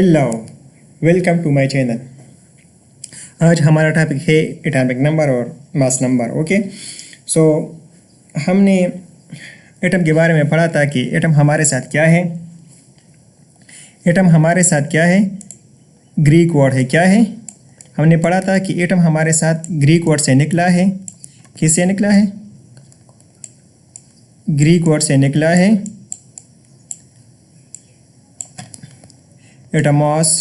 Hello, welcome to my channel. आज हमारा topic है एटॉमिक नंबर और मास नंबर। ओके, सो हमने एटम के बारे में पढ़ा था कि एटम हमारे साथ क्या है। एटम हमारे साथ क्या है, ग्रीक वर्ड है। क्या है, हमने पढ़ा था कि एटम हमारे साथ ग्रीक वर्ड से निकला है। किससे निकला है? ग्रीक वर्ड से निकला है, एटमॉस।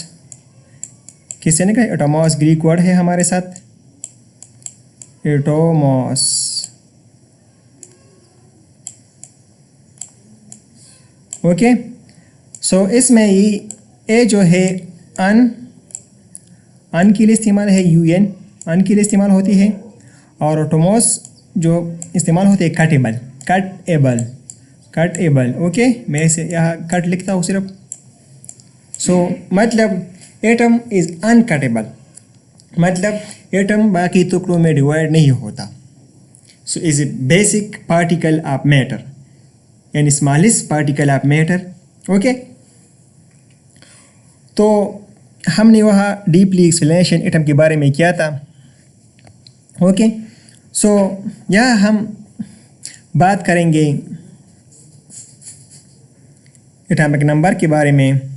किससे निकला? एटमॉस ग्रीक वर्ड है हमारे साथ, एटोमॉस। ओके, सो इसमें ए जो है अन के लिए इस्तेमाल है, यूएन अन के लिए इस्तेमाल होती है, और एटोमॉस जो इस्तेमाल होती है कटेबल। ओके, मैं इसे यहाँ कट लिखता हूँ सिर्फ। सो मतलब एटम इज अनकटेबल, मतलब एटम बाकी टुकड़ों में डिवाइड नहीं होता। So is a basic particle of matter यानी smallest particle of matter. Okay, तो हमने वहाँ डीपली एक्सप्लेनेशन एटम के बारे में किया था। ओके, सो यहाँ हम बात करेंगे एटॉमिक नंबर के बारे में।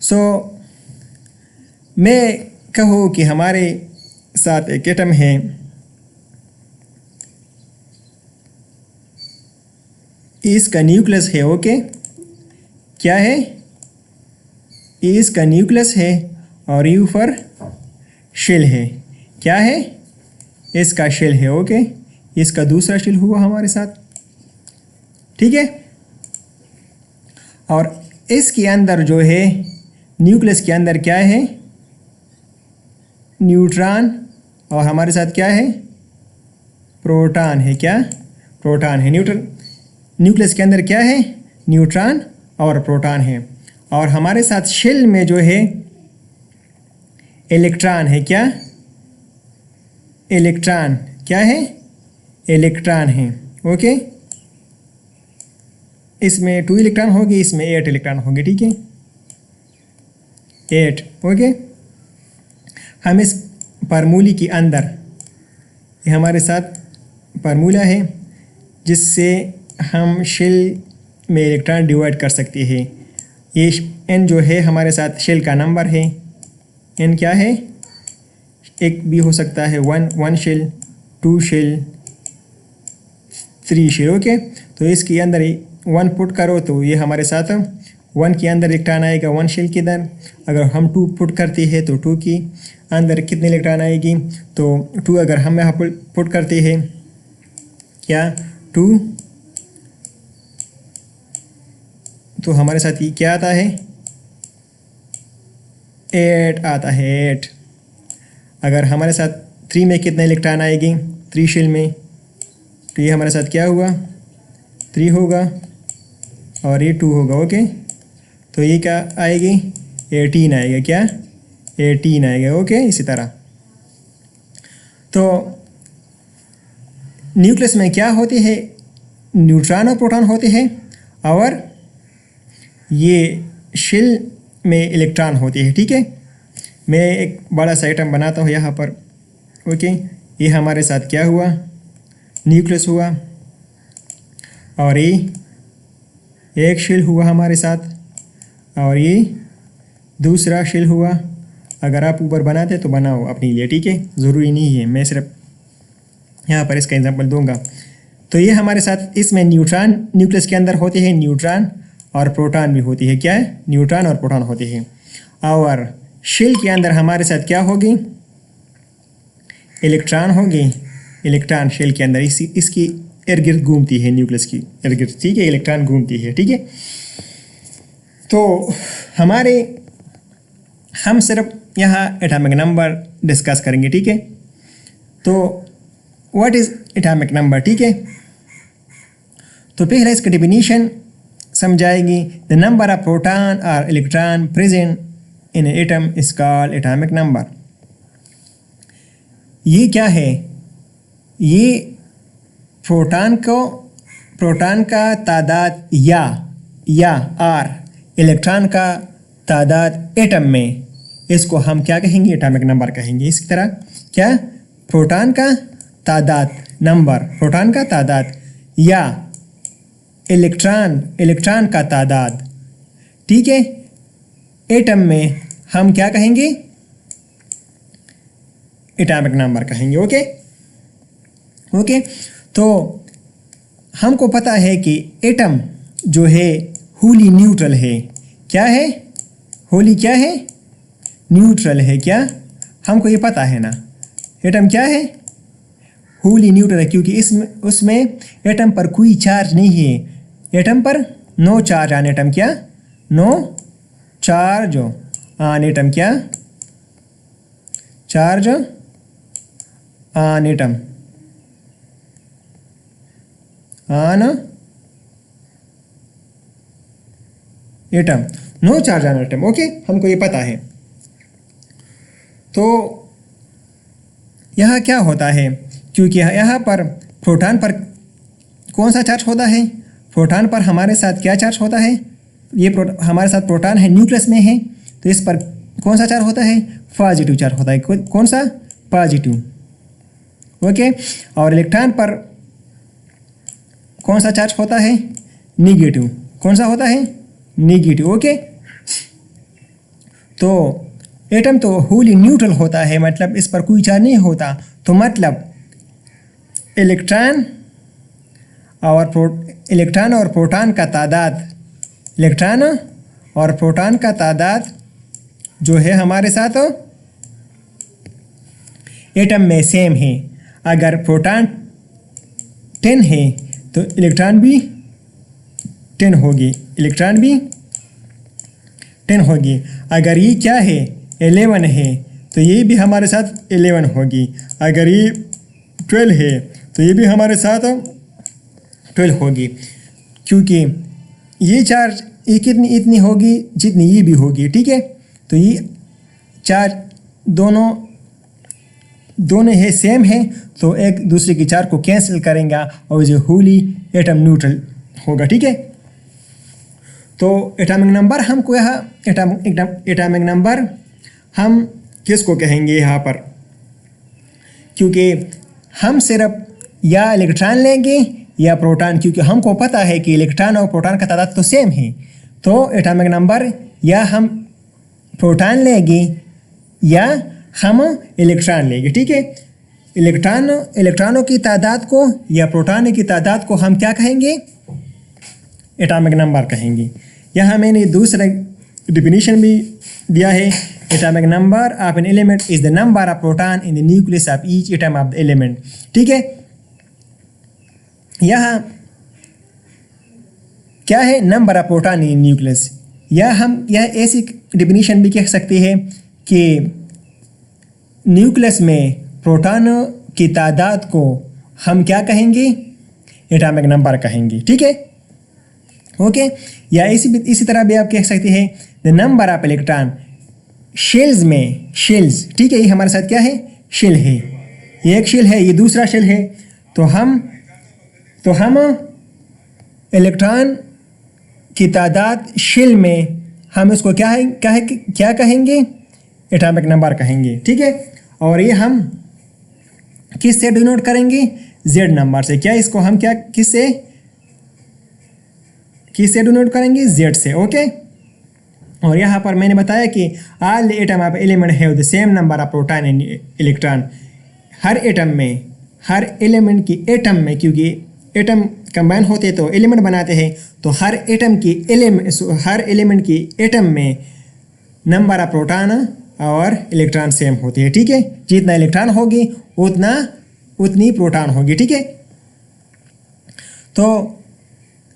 सो मैं कहूँ कि हमारे साथ एक एटम है, इसका न्यूक्लियस है। ओके, क्या है? इसका न्यूक्लियस है और यू पर शेल है। क्या है? इसका शेल है। ओके, इसका दूसरा शेल हुआ हमारे साथ, ठीक है। और इसके अंदर जो है न्यूक्लियस के अंदर क्या है? न्यूट्रॉन, और हमारे साथ क्या है? प्रोटॉन है। क्या? प्रोटॉन है। न्यूक्लियस के अंदर क्या है? न्यूट्रॉन और प्रोटॉन है। और हमारे साथ शेल में जो है इलेक्ट्रॉन है। क्या? इलेक्ट्रॉन। क्या है? इलेक्ट्रॉन है। ओके, इसमें 2 इलेक्ट्रॉन होगी, इसमें 8 इलेक्ट्रॉन होंगे, ठीक है, 8। ओके, हम इस फार्मूले के अंदर, ये हमारे साथ फार्मूला है जिससे हम शेल में इलेक्ट्रॉन डिवाइड कर सकते हैं। ये n जो है हमारे साथ शेल का नंबर है। n क्या है? एक भी हो सकता है, 1 शेल, 2 शेल, 3 शेल। ओके, तो इसके अंदर 1 पुट करो तो ये हमारे साथ 1 के अंदर इलेक्ट्रॉन आएगा 1 शेल के अंदर। अगर हम 2 पुट करते हैं तो 2 की अंदर कितने इलेक्ट्रॉन आएगी? तो 2 अगर हम यहाँ पुट करते हैं, क्या 2, तो हमारे साथ ये क्या आता है? 8 आता है, 8। अगर हमारे साथ 3 में कितने इलेक्ट्रॉन आएगी? 3 शेल में, तो ये हमारे साथ क्या हुआ? 3 होगा और ये 2 होगा। ओके, तो ये क्या आएगी? 18 आएगा। क्या? 18 आएगा। ओके, इसी तरह। तो न्यूक्लियस में क्या होते हैं? न्यूट्रॉन और प्रोटॉन होते हैं, और ये शेल में इलेक्ट्रॉन होते हैं, ठीक है। मैं एक बड़ा सा आइटम बनाता हूँ यहाँ पर। ओके, ये हमारे साथ क्या हुआ? न्यूक्लियस हुआ, और ये एक शेल हुआ हमारे साथ, और ये दूसरा शेल हुआ। अगर आप ऊपर बनाते तो बनाओ अपने लिए, ठीक है, ज़रूरी नहीं है, मैं सिर्फ यहाँ पर इसका एग्जांपल दूंगा। तो ये हमारे साथ इसमें न्यूट्रॉन न्यूक्लियस के अंदर होते हैं, न्यूट्रॉन और प्रोटॉन भी होती है। क्या है? न्यूट्रॉन और प्रोटॉन होते हैं। और शेल के अंदर हमारे साथ क्या होगी? इलेक्ट्रॉन होगी। इलेक्ट्रॉन शेल के अंदर इसकी इर्द गिर्द घूमती है, न्यूक्लियस की इर्द गिर्द, ठीक है, इलेक्ट्रॉन घूमती है, ठीक है। तो हम सिर्फ यहाँ एटॉमिक नंबर डिस्कस करेंगे, ठीक है। तो व्हाट इज़ एटॉमिक नंबर, ठीक है। तो पहले इसका डेफिनेशन समझाएगी। द नंबर ऑफ प्रोटॉन और electron present in atom is called atomic number. ये क्या है? ये प्रोटॉन का तादाद या आर, इलेक्ट्रॉन का तादाद एटम में, इसको हम क्या कहेंगे? एटॉमिक नंबर कहेंगे। इसी तरह क्या? प्रोटॉन का तादाद नंबर, प्रोटॉन का तादाद, या इलेक्ट्रॉन का तादाद, ठीक है, एटम में हम क्या कहेंगे? एटॉमिक नंबर कहेंगे। Okay okay. तो हमको पता है कि एटम जो है होली न्यूट्रल है। क्या है? होली क्या है? न्यूट्रल है। क्या? हमको ये पता है ना, एटम क्या है? होली न्यूट्रल है, क्योंकि इसमें उसमें एटम पर कोई चार्ज नहीं है। एटम पर नो चार्ज ऑन एटम। क्या? No charge on atom. क्या? Charge on atom, on atom, no charge on atom. Okay, हमको ये पता है। तो यहाँ क्या होता है? क्योंकि यहाँ पर प्रोटॉन पर कौन सा चार्ज होता है? प्रोटॉन पर हमारे साथ क्या चार्ज होता है? ये हमारे साथ प्रोटॉन है, न्यूक्लियस में है, तो इस पर कौन सा चार्ज होता है? पॉजिटिव चार्ज होता है। कौन सा? पॉजिटिव। ओके। और इलेक्ट्रॉन पर कौन सा चार्ज होता है? निगेटिव। कौन सा होता है? निगेटिव। ओके। तो एटम तो होली न्यूट्रल होता है, मतलब इस पर कोई चार्ज नहीं होता। तो मतलब इलेक्ट्रॉन और प्रोटॉन का तादाद, इलेक्ट्रॉन और प्रोटॉन का तादाद जो है हमारे साथ एटम में सेम है। अगर प्रोटॉन 10 है तो इलेक्ट्रॉन भी 10 होगी, इलेक्ट्रॉन भी 10 होगी। अगर ये क्या है? 11 है, तो ये भी हमारे साथ 11 होगी। अगर ये 12 है तो ये भी हमारे साथ 12 होगी, क्योंकि ये चार्ज ये कितनी इतनी होगी जितनी ये भी होगी। ठीक है, तो ये चार्ज दोनों है सेम है, तो एक दूसरे की चार्ज को कैंसिल करेंगे और जो होली एटम न्यूट्रल होगा। ठीक है, तो एटॉमिक नंबर हमको यहाँ एटॉमिक नंबर हम किसको कहेंगे यहाँ पर? क्योंकि हम सिर्फ या इलेक्ट्रॉन लेंगे या प्रोटॉन, क्योंकि हमको पता है कि इलेक्ट्रॉन और प्रोटॉन का तादाद तो सेम है। तो एटॉमिक नंबर या हम प्रोटॉन लेंगे या हम इलेक्ट्रॉन लेंगे। ठीक है, इलेक्ट्रॉनों की तादाद को या प्रोटॉन की तादाद को हम क्या कहेंगे? एटॉमिक नंबर कहेंगे। यहाँ मैंने दूसरा डिफिनीशन भी दिया है। Atomic number of an element is the number of proton in the nucleus of each atom of the element. ठीक है, यहाँ क्या है? Number of proton in nucleus. या हम यह ऐसी डिफिनीशन भी कह सकते हैं कि न्यूक्लियस में प्रोटॉन की तादाद को हम क्या कहेंगे? एटॉमिक नंबर कहेंगे। ठीक है, ओके। या इसी तरह भी आप कह सकते हैं the number of electron shells में, शेल्स, ठीक है, ये हमारे साथ क्या है? शेल है। ये एक शेल है, ये दूसरा शेल है, तो हम इलेक्ट्रॉन की तादाद शेल में हम इसको क्या कहेंगे? एटॉमिक नंबर कहेंगे। ठीक है, और ये हम किससे डिनोट करेंगे? जेड नंबर से। क्या इसको हम क्या किससे डिनोट करेंगे? जेड से। ओके। और यहाँ पर मैंने बताया कि all atom of element have the same number of proton and electron. Her atom में, हर एलिमेंट की एटम में, क्योंकि एटम कंबाइन होते तो एलिमेंट बनाते हैं, तो हर एलिमेंट की एटम में नंबर ऑफ प्रोटॉन और इलेक्ट्रॉन सेम होते हैं। ठीक है, जितना इलेक्ट्रॉन होगी उतनी प्रोटॉन होगी। ठीक है, तो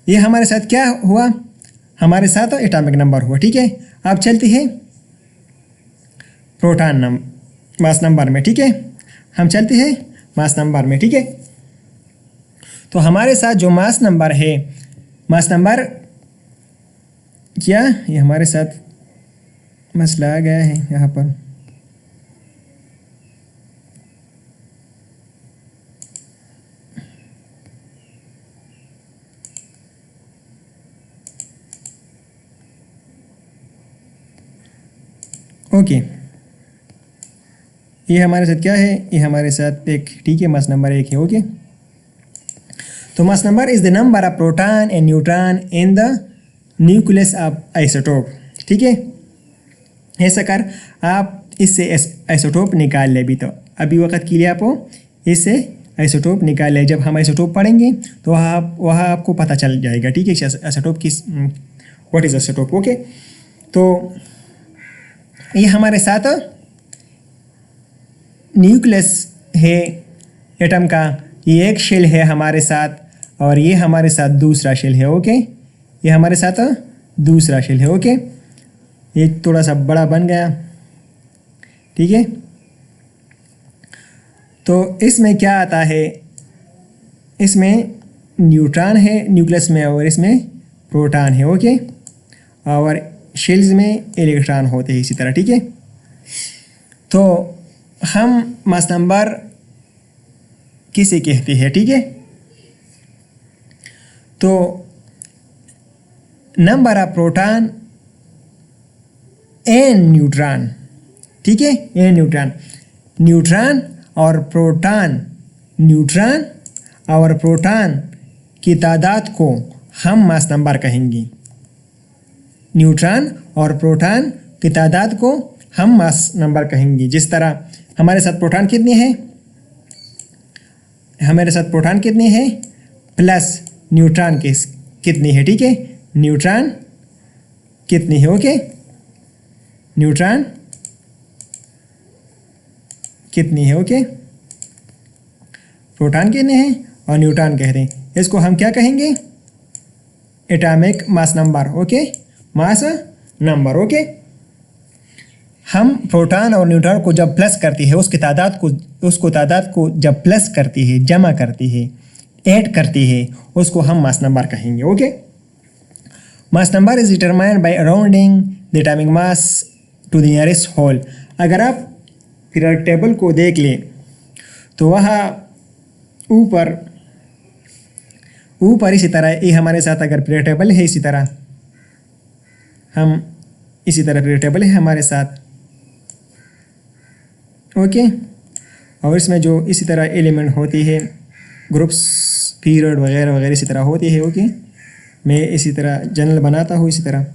ये हमारे साथ क्या हुआ? हमारे साथ एटॉमिक नंबर हुआ। ठीक है, अब चलते हैं मास नंबर में। ठीक है, हम चलते हैं मास नंबर में। ठीक है, तो हमारे साथ जो मास नंबर है, मास नंबर क्या ये हमारे साथ मसला आ गया है यहाँ पर। ओके, ये हमारे साथ क्या है, ये हमारे साथ एक, ठीक है, मास नंबर 1 है। ओके, तो मास number is the number of proton and neutron in the nucleus of isotope. ठीक है, ऐसा कर आप इससे आइसोटोप निकाल ले। तो अभी वक्त के लिए आप इससे आइसोटोप निकाल ले। जब हम आइसोटोप पढ़ेंगे तो वहाँ आपको पता चल जाएगा। ठीक है, आइसोटोप किस, व्हाट इज आइसोटोप। ओके, तो ये हमारे साथ न्यूक्लियस है एटम का, ये एक शेल है हमारे साथ, और ये हमारे साथ दूसरा शेल है। ओके, ये हमारे साथ दूसरा शेल है। ओके, ये थोड़ा सा बड़ा बन गया। ठीक है, तो इसमें क्या आता है, इसमें न्यूट्रॉन है न्यूक्लियस में, और इसमें प्रोटॉन है। ओके, और शेल्स में इलेक्ट्रॉन होते हैं इसी तरह। ठीक है, तो हम मास नंबर किसे कहते हैं। ठीक है, तो number of proton and neutron. ठीक है, एंड न्यूट्रॉन और प्रोटॉन, न्यूट्रॉन और प्रोटॉन की तादाद को हम मास नंबर कहेंगे। न्यूट्रॉन और प्रोटॉन की तादाद को हम मास नंबर कहेंगे। जिस तरह हमारे साथ प्रोटॉन कितने हैं, हमारे साथ प्रोटॉन कितने हैं प्लस न्यूट्रॉन के कितने हैं। ठीक है, न्यूट्रॉन कितने हैं। ओके, न्यूट्रॉन कितनी है। ओके, प्रोटॉन कितने हैं और न्यूट्रॉन कहते हैं। इसको हम क्या कहेंगे, atomic mass number. Okay, mass number. Okay, हम प्रोटॉन और न्यूट्रॉन को जब प्लस करती है, उसकी तादाद को जब प्लस करती है, जमा करती है, ऐड करती है, उसको हम मास नंबर कहेंगे। Okay, mass number is determined by rounding the atomic mass to the nearest whole. अगर आप पीरियोडिक टेबल को देख लें तो वहाँ ऊपर इसी तरह, ये हमारे साथ अगर पीरियोडिक टेबल है, इसी तरह पीरियोडिक टेबल है हमारे साथ। ओके, और इसमें जो इसी तरह एलिमेंट होती है, ग्रुप्स, पीरियड वगैरह वगैरह इसी तरह होती है। ओके, मैं इसी तरह जनरल बनाता हूँ। इसी तरह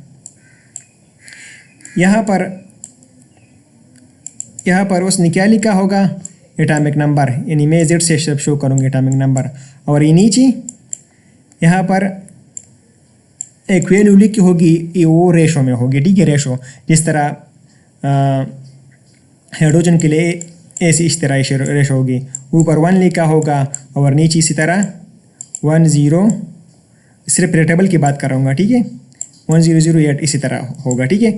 यहाँ पर उसने क्या लिखा होगा, एटॉमिक नंबर, यानी मैं जेड से सब शो करूँगी एटॉमिक नंबर। और ये नीचे यहाँ पर एक वैल्यू लिखी होगी, ये वो रेशो में होगी। ठीक है, रेशो जिस तरह हाइड्रोजन के लिए ऐसी इस तरह रेशो होगी, ऊपर 1 लिखा होगा और नीचे इसी तरह 1 0, सिर्फ पीरियोडिक टेबल की बात कर रहा हूँ। ठीक है, 1008 इसी तरह होगा। ठीक है,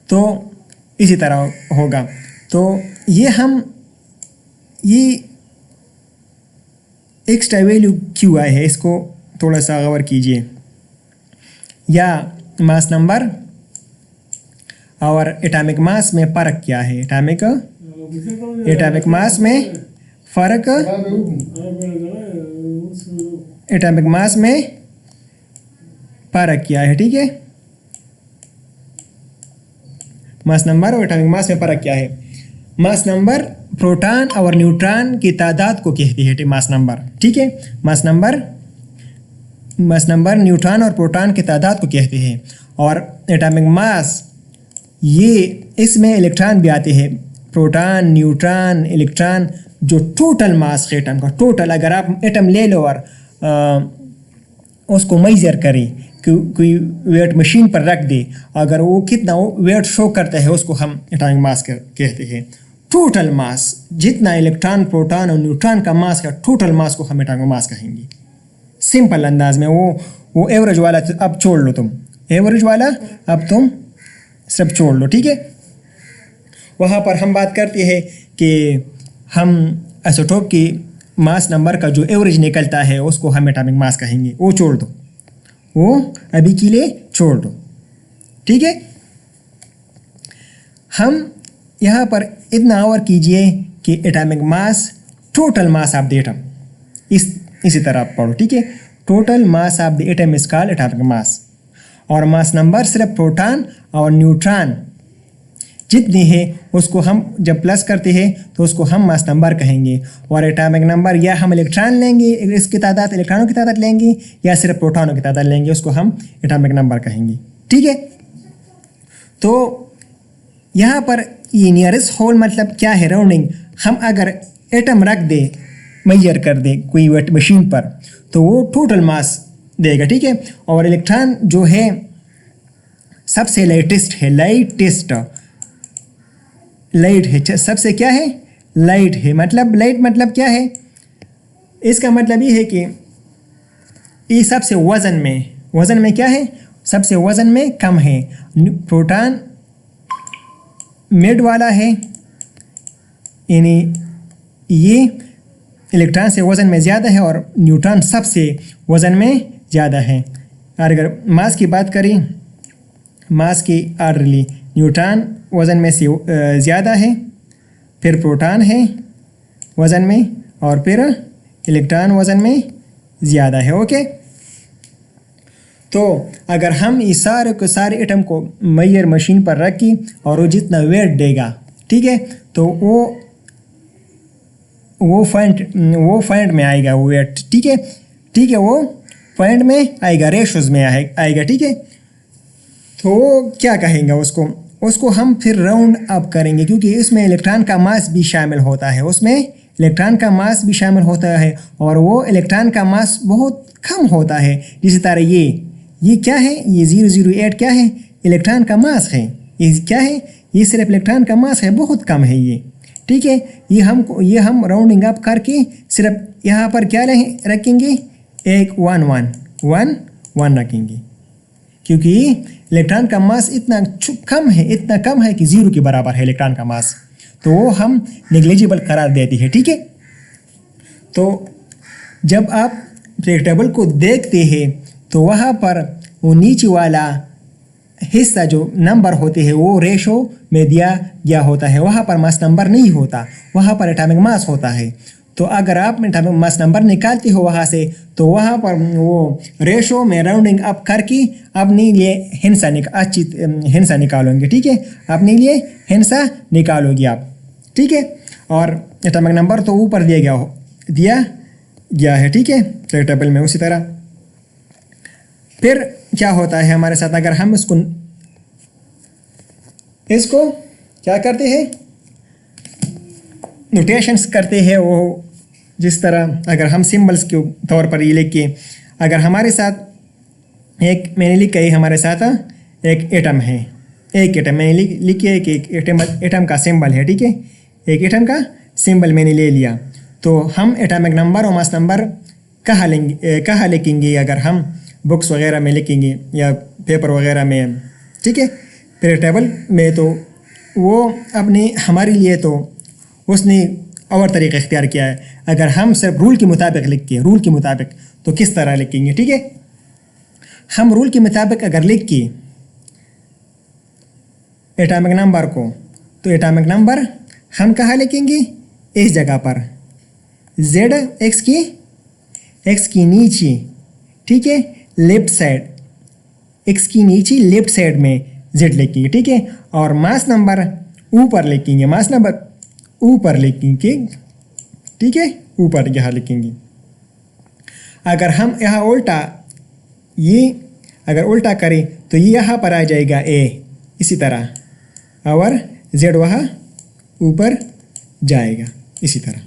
तो इसी तरह होगा। तो ये एक्स्ट्रा वैल्यू क्यों आए है, इसको थोड़ा सा गौर कीजिए। या मास नंबर और एटॉमिक मास में फ़र्क क्या है, एटॉमिक मास में फ़र्क, एटॉमिक मास में फ़र्क क्या है। ठीक है, मास नंबर और एटॉमिक मास में फ़र्क क्या है। मास नंबर प्रोटॉन और न्यूट्रॉन की तादाद को कहती है मास नंबर। ठीक है, मास नंबर न्यूट्रॉन और प्रोटॉन की तादाद को कहते हैं। और एटॉमिक मास, ये इसमें इलेक्ट्रॉन भी आते हैं, प्रोटॉन, न्यूट्रॉन, इलेक्ट्रॉन, जो टोटल मास है एटम का, टोटल अगर आप एटम ले लो और उसको मेजर करें, कोई वेट मशीन पर रख दे, अगर वो कितना वेट शो करता है, उसको हम एटॉमिक मास कहते हैं। टोटल मास, जितना इलेक्ट्रॉन, प्रोटॉन और न्यूट्रॉन का मास का टोटल मास को हम एटॉमिक मास कहेंगे। सिंपल अंदाज में वो एवरेज वाला अब छोड़ लो, तुम एवरेज वाला अब तुम सब छोड़ लो। ठीक है, वहाँ पर हम बात करते हैं कि हम आइसोटोप की मास नंबर का जो एवरेज निकलता है उसको हम एटॉमिक मास कहेंगे। वो छोड़ दो, वो अभी के लिए छोड़ दो। ठीक है, हम यहाँ पर इतना और कीजिए कि atomic mass, total mass of the atom, इसी तरह आप पढ़ो। ठीक है, total mass of the atom is called atomic mass. और मास नंबर सिर्फ प्रोटॉन और न्यूट्रॉन जितनी है उसको हम जब प्लस करते हैं तो उसको हम मास नंबर कहेंगे। और एटॉमिक नंबर या हम इलेक्ट्रॉन लेंगे, इसकी तादाद इलेक्ट्रॉनों की तादाद लेंगे, या सिर्फ प्रोटॉनों की तादाद लेंगे, उसको हम एटॉमिक नंबर कहेंगे। ठीक है, तो यहाँ पर ये नियरेस्ट होल मतलब क्या है, राउंडिंग। हम अगर एटम रख दे, मेजर कर दे कोई मशीन पर, तो वो टोटल मास देगा। ठीक है, और इलेक्ट्रॉन जो है सबसे लाइटेस्ट है, लाइट है, सबसे क्या है, लाइट है। मतलब लाइट मतलब क्या है, इसका मतलब ये है कि ये सबसे वज़न में क्या है, सबसे वज़न में कम है। प्रोटॉन मिड वाला है, यानी ये इलेक्ट्रॉन से वज़न में ज़्यादा है, और न्यूट्रॉन सबसे वज़न में ज़्यादा है। और अगर मास की बात करें, मास की ऑर्डरली, न्यूट्रॉन वज़न में से ज़्यादा है, फिर प्रोटॉन है वज़न में, और फिर इलेक्ट्रॉन वज़न में ज़्यादा है। ओके, तो अगर हम इस सारे के सारे एटम को मेजर मशीन पर रखी और वो जितना वेट देगा, ठीक है, तो वो पॉइंट में आएगा वो वेट। ठीक है, वो पॉइंट में आएगा, रेशोज़ में आएगा। ठीक है, तो क्या कहेंगे उसको हम फिर राउंड अप करेंगे, क्योंकि इसमें इलेक्ट्रॉन का मास भी शामिल होता है, और वो इलेक्ट्रॉन का मास बहुत कम होता है। जिस तरह ये क्या है, ये 008 क्या है, इलेक्ट्रॉन का मास है। ये क्या है, ये सिर्फ इलेक्ट्रॉन का मास है, बहुत कम है ये। ठीक है, ये हम राउंडिंग अप करके सिर्फ यहाँ पर क्या रखेंगे, एक 1 रखेंगे, क्योंकि इलेक्ट्रॉन का मास इतना कम है कि 0 के बराबर है इलेक्ट्रॉन का मास, तो वो हम नेग्लिजिबल करार देती है। ठीक है, तो जब आप पीरियोडिक टेबल को देखते हैं तो वहाँ पर वो नीचे वाला हिस्सा जो नंबर होते हैं वो रेशो में दिया गया होता है, वहाँ पर मास नंबर नहीं होता, वहाँ पर एटॉमिक मास होता है। तो अगर आप एटॉमिक मास नंबर निकालते हो वहाँ से, तो वहाँ पर वो रेशो में राउंडिंग अप करके अपने लिए हिंसा निकालोगे। ठीक है, अपने लिए हिंसा निकालोगे आप। ठीक है, और एटॉमिक नंबर तो ऊपर दिया गया है। ठीक है, पीरियोडिक टेबल में। उसी तरह फिर क्या होता है हमारे साथ, अगर हम इसको क्या करते हैं, नोटेशंस करते हैं, वो जिस तरह अगर हम सिंबल्स के तौर पर ये लिख के, अगर हमारे साथ मैंने लिखा है, हमारे साथ एक एटम है, मैंने लिखिए कि एक एटम का सिंबल है। ठीक है, एक एटम का सिंबल मैंने ले लिया, तो हम एटॉमिक नंबर और मास नंबर कहाँ लिखेंगे, अगर हम बुक्स वगैरह में लिखेंगे या पेपर वगैरह में। ठीक है, पीरियोडिक टेबल में तो वो हमारे लिए तो उसने और तरीका इख्तियार किया है। अगर हम सिर्फ रूल के मुताबिक तो किस तरह लिखेंगे। ठीक है, हम रूल के मुताबिक अगर लिख के एटॉमिक नंबर को, तो एटॉमिक नंबर हम कहाँ लिखेंगे, इस जगह पर Z एक्स की नीचे। ठीक है, लेफ्ट साइड, एक्स की नीचे लेफ्ट साइड में Z लिखेंगे। ठीक है, और मास नंबर ऊपर लिखेंगे, ठीक है, ऊपर यहाँ लिखेंगे। अगर हम यहाँ उल्टा करें तो ये यहाँ पर आ जाएगा A, इसी तरह, और Z वहाँ ऊपर जाएगा इसी तरह।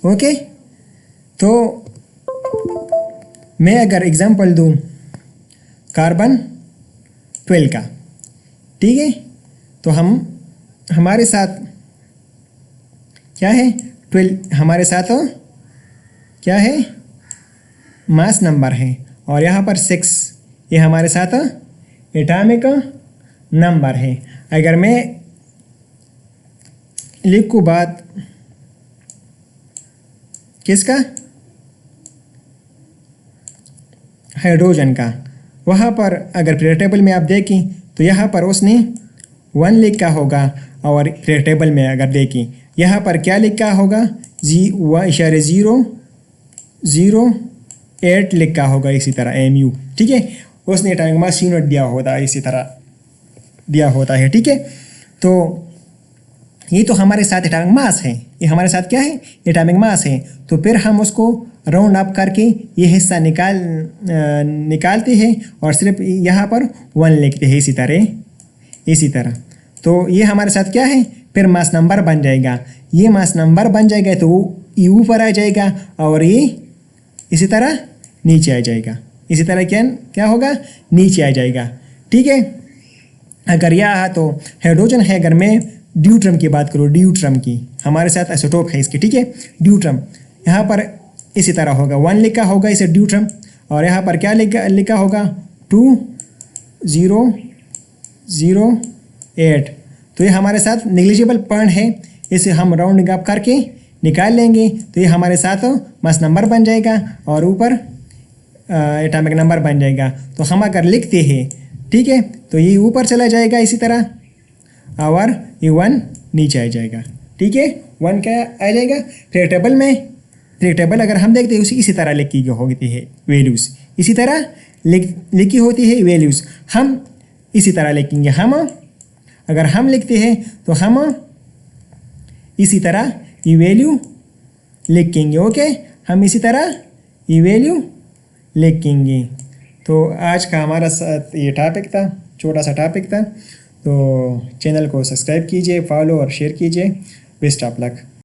ओके, तो मैं अगर एग्जांपल दूँ कार्बन 12 का, ठीक है, तो हमारे साथ क्या है, 12 हमारे साथ क्या है, मास नंबर है, और यहाँ पर 6 ये हमारे साथ एटॉमिक नंबर है। अगर मैं लिखूँ बात किसका, हाइड्रोजन का, वहाँ पर अगर पीरियोडिक टेबल में आप देखें तो यहाँ पर उसने 1 लिखा होगा, और पीरियोडिक टेबल में अगर देखें यहाँ पर क्या लिखा होगा, 0.008 लिखा होगा, इसी तरह MU। ठीक है, उसने एटॉमिक मास यूनिट दिया होगा इसी तरह। दिया होता है, ठीक है। तो ये तो हमारे साथ एटॉमिक मास है, ये हमारे साथ क्या है, एटॉमिक मास है। तो फिर हम उसको राउंड अप करके ये हिस्सा निकालते हैं और सिर्फ यहाँ पर 1 लिखते हैं, इसी तरह। तो ये हमारे साथ क्या है, फिर मास नंबर बन जाएगा। ये मास नंबर बन जाएगा तो ये ऊपर आ जाएगा और ये इसी तरह नीचे आ जाएगा। इसी तरह क्या होगा, नीचे आ जाएगा, ठीक है। अगर यह तो हाइड्रोजन है, अगर मैं ड्यूट्रम की बात करूँ, ड्यूट्रम की, हमारे साथ आइसोटोप है इसकी, ठीक है। ड्यूट्रम यहाँ पर इसी तरह होगा, 1 लिखा होगा इसे ड्यूट्रम, और यहाँ पर क्या लिखा होगा 2008। तो ये हमारे साथ नेग्लिजिबल पॉइंट है, इसे हम राउंडिंग अप करके निकाल लेंगे तो ये हमारे साथ मास नंबर बन जाएगा और ऊपर एटॉमिक नंबर बन जाएगा। तो हम अगर लिखते हैं, ठीक है, तो ये ऊपर चला जाएगा इसी तरह और ये 1 नीचे आ जाएगा, ठीक है। 1 क्या आ जाएगा, फिर टेबल अगर हम देखते हैं इसी तरह लिखी होती है वैल्यूज़, इसी तरह लिखी होती है वैल्यूज़। हम इसी तरह लिखेंगे, अगर हम लिखते हैं तो हम इसी तरह ये वैल्यू लिखेंगे, ओके। हम इसी तरह ये वैल्यू लिखेंगे। तो आज का हमारा ये टॉपिक था, छोटा सा टॉपिक था। तो चैनल को सब्सक्राइब कीजिए, फॉलो और शेयर कीजिए। Best of luck.